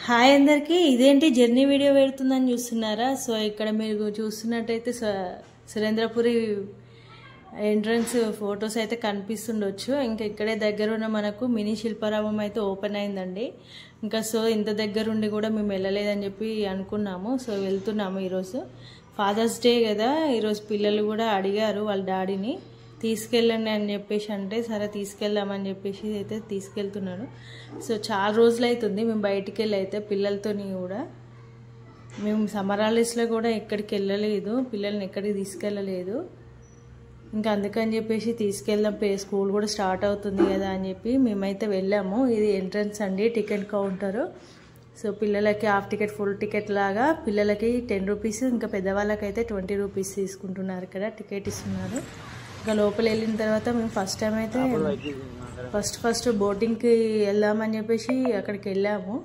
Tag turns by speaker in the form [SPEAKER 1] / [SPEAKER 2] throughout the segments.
[SPEAKER 1] Hi అందరికీ, ఇదేంటి journey video పెడుతుందని చూస్తున్నారా? సో ఇక్కడ మీరు చూస్తున్నట్టయితే సురేంద్రపురి ఎంట్రన్స్ ఫొటోస్ అయితే కనిపిస్తుండొచ్చు. ఇంకా ఇక్కడే దగ్గర ఉన్న మనకు మినీ శిల్పారామం అయితే ఓపెన్ అయిందండి. ఇంకా సో ఇంత దగ్గరుండి కూడా మేము వెళ్ళలేదని చెప్పి అనుకున్నాము. సో వెళ్తున్నాము. ఈరోజు ఫాదర్స్ డే కదా, ఈరోజు పిల్లలు కూడా అడిగారు వాళ్ళ డాడీని తీసుకెళ్ళండి అని చెప్పేసి, అంటే సరే తీసుకెళ్దామని చెప్పేసి అయితే తీసుకెళ్తున్నాడు. సో చాలా రోజులు అవుతుంది మేము బయటికి వెళ్ళి అయితే పిల్లలతోని కూడా. మేము సమ్మర్ హాలిడేస్లో కూడా ఎక్కడికి వెళ్ళలేదు, పిల్లల్ని ఎక్కడికి తీసుకెళ్ళలేదు. ఇంకా అందుకని చెప్పేసి తీసుకెళ్దాం, స్కూల్ కూడా స్టార్ట్ అవుతుంది కదా అని చెప్పి మేమైతే వెళ్ళాము. ఇది ఎంట్రన్స్ అండి, టికెట్ కౌంటరు. సో పిల్లలకి హాఫ్ టికెట్, ఫుల్ టికెట్ లాగా పిల్లలకి 10 రూపీస్, ఇంకా పెద్దవాళ్ళకైతే 20 రూపీస్ తీసుకుంటున్నారు. ఇక్కడ టికెట్ ఇస్తున్నారు. ఇంకా లోపల వెళ్ళిన తర్వాత మేము ఫస్ట్ టైం అయితే ఫస్ట్ బోటింగ్కి వెళ్దామని చెప్పేసి అక్కడికి వెళ్ళాము.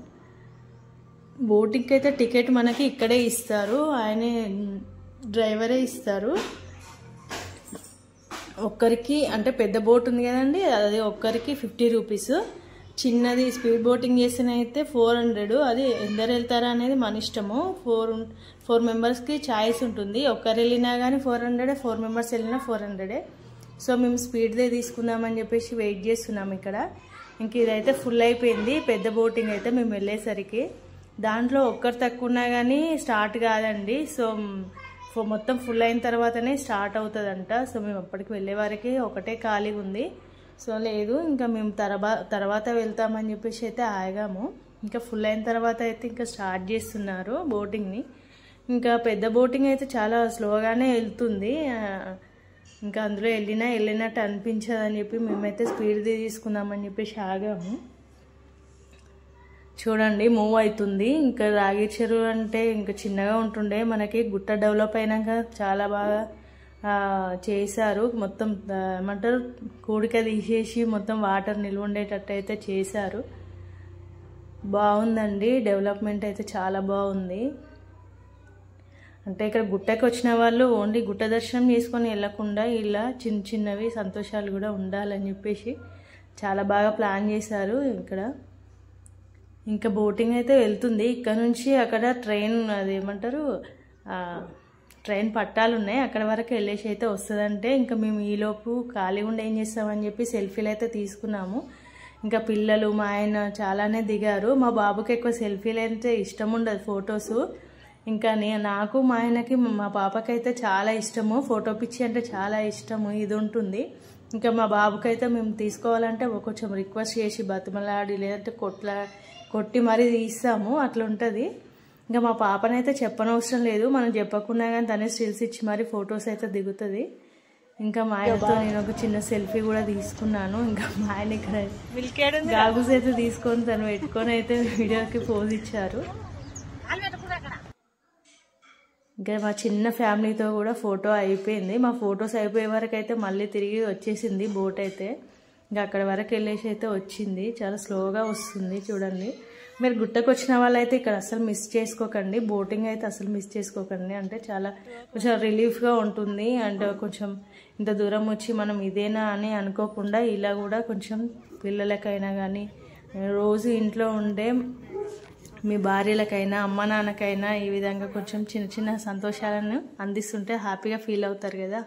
[SPEAKER 1] బోటింగ్కి అయితే టికెట్ మనకి ఇక్కడే ఇస్తారు, ఆయనే డ్రైవరే ఇస్తారు. ఒక్కరికి అంటే పెద్ద బోట్ ఉంది కదండి, అది ఒక్కరికి 50 రూపీస్. చిన్నది స్పీడ్ బోటింగ్ చేసినైతే 400. అది ఎందరు వెళ్తారా అనేది మన ఇష్టము. 4 మెంబర్స్కి ఛాయిస్ ఉంటుంది. ఒక్కరు వెళ్ళినా కానీ 400, 4 మెంబర్స్ వెళ్ళినా 400. సో మేము స్పీడ్దే తీసుకుందామని చెప్పేసి వెయిట్ చేస్తున్నాము ఇక్కడ. ఇంక ఇదైతే ఫుల్ అయిపోయింది పెద్ద బోటింగ్ అయితే మేము వెళ్ళేసరికి. దాంట్లో ఒక్కరు తక్కువ ఉన్నా కానీ స్టార్ట్ కాదండి. సో మొత్తం ఫుల్ అయిన తర్వాతనే స్టార్ట్ అవుతుందంట. సో మేము అప్పటికి వెళ్ళే వారికి ఒకటే ఖాళీగా ఉంది. సో లేదు, ఇంకా మేము తర్వాత వెళ్తామని చెప్పేసి అయితే ఆగాము. ఇంకా ఫుల్ అయిన తర్వాత అయితే ఇంకా స్టార్ట్ చేస్తున్నారు బోటింగ్ని. ఇంకా పెద్ద బోటింగ్ అయితే చాలా స్లోగానే వెళ్తుంది. ఇంకా అందులో వెళ్ళినట్టు అనిపించదని చెప్పి మేమైతే స్పీడ్ది తీసుకుందామని చెప్పేసి ఆగాము. చూడండి మూవ్ అవుతుంది. ఇంకా రాగిరి చెరువు అంటే ఇంకా చిన్నగా ఉంటుండే, మనకి గుట్ట డెవలప్ అయినాక చాలా బాగా చేశారు. మొత్తం ఏమంటారు, కూడిక తీసేసి మొత్తం వాటర్ నిల్వ ఉండేటట్టు అయితే చేశారు. బాగుందండి, డెవలప్మెంట్ అయితే చాలా బాగుంది. అంటే ఇక్కడ గుట్టకి వచ్చిన వాళ్ళు ఓన్లీ గుట్ట దర్శనం చేసుకొని వెళ్ళకుండా ఇలా చిన్నవి సంతోషాలు కూడా ఉండాలని చెప్పేసి చాలా బాగా ప్లాన్ చేశారు ఇక్కడ. ఇంకా బోటింగ్ అయితే వెళ్తుంది. ఇక్కడ నుంచి అక్కడ ట్రైన్, అదేమంటారు ట్రైన్ పట్టాలు ఉన్నాయి, అక్కడ వరకు వెళ్ళేసి అయితే వస్తుందంటే. ఇంకా మేము ఈలోపు ఖాళీ ఉండి ఏం చేస్తామని చెప్పి సెల్ఫీలు అయితే తీసుకున్నాము. ఇంకా పిల్లలు మా ఆయన చాలానే దిగారు. మా బాబుకి ఎక్కువ సెల్ఫీలు అయితే ఇష్టం ఉండదు, ఫొటోస్. ఇంకా నాకు మా ఆయనకి మా పాపకైతే చాలా ఇష్టము, ఫోటో పిచ్చి అంటే చాలా ఇష్టము, ఇది ఉంటుంది. ఇంకా మా బాబుకైతే మేము తీసుకోవాలంటే కొంచెం రిక్వెస్ట్ చేసి బతిమలాడి లేదంటే కొట్టి మరీ తీస్తాము, అట్లా ఉంటుంది. ఇంకా మా పాపనైతే చెప్పనవసరం లేదు, మనం చెప్పకుండా కానీ తనే స్టిల్స్ ఇచ్చి మరీ ఫొటోస్ అయితే దిగుతుంది. ఇంకా మా ఆయనతో నేను ఒక చిన్న సెల్ఫీ కూడా తీసుకున్నాను. ఇంకా మా ఆయన ఇక్కడ గాగుల్స్ అయితే తీసుకొని తను పెట్టుకొని అయితే వీడియోకి పోజ్ ఇచ్చారు. ఇంకా మా చిన్న ఫ్యామిలీతో కూడా ఫోటో అయిపోయింది. మా ఫొటోస్ అయిపోయే వరకు అయితే మళ్ళీ తిరిగి వచ్చేసింది బోట్ అయితే. ఇంకా అక్కడ వరకు వెళ్ళేసి అయితే వచ్చింది. చాలా స్లోగా వస్తుంది చూడండి. మీరు గుట్టకు వచ్చిన వాళ్ళైతే ఇక్కడ అసలు మిస్ చేసుకోకండి, బోటింగ్ అయితే అసలు మిస్ చేసుకోకండి. అంటే చాలా కొంచెం రిలీఫ్గా ఉంటుంది. అంటే కొంచెం ఇంత దూరం వచ్చి మనం ఇదేనా అని అనుకోకుండా ఇలా కూడా కొంచెం పిల్లలకైనా కానీ రోజు ఇంట్లో ఉండే మీ భార్యలకైనా అమ్మ నాన్నకైనా ఈ విధంగా కొంచెం చిన్న సంతోషాలను అందిస్తుంటే హ్యాపీగా ఫీల్ అవుతారు కదా.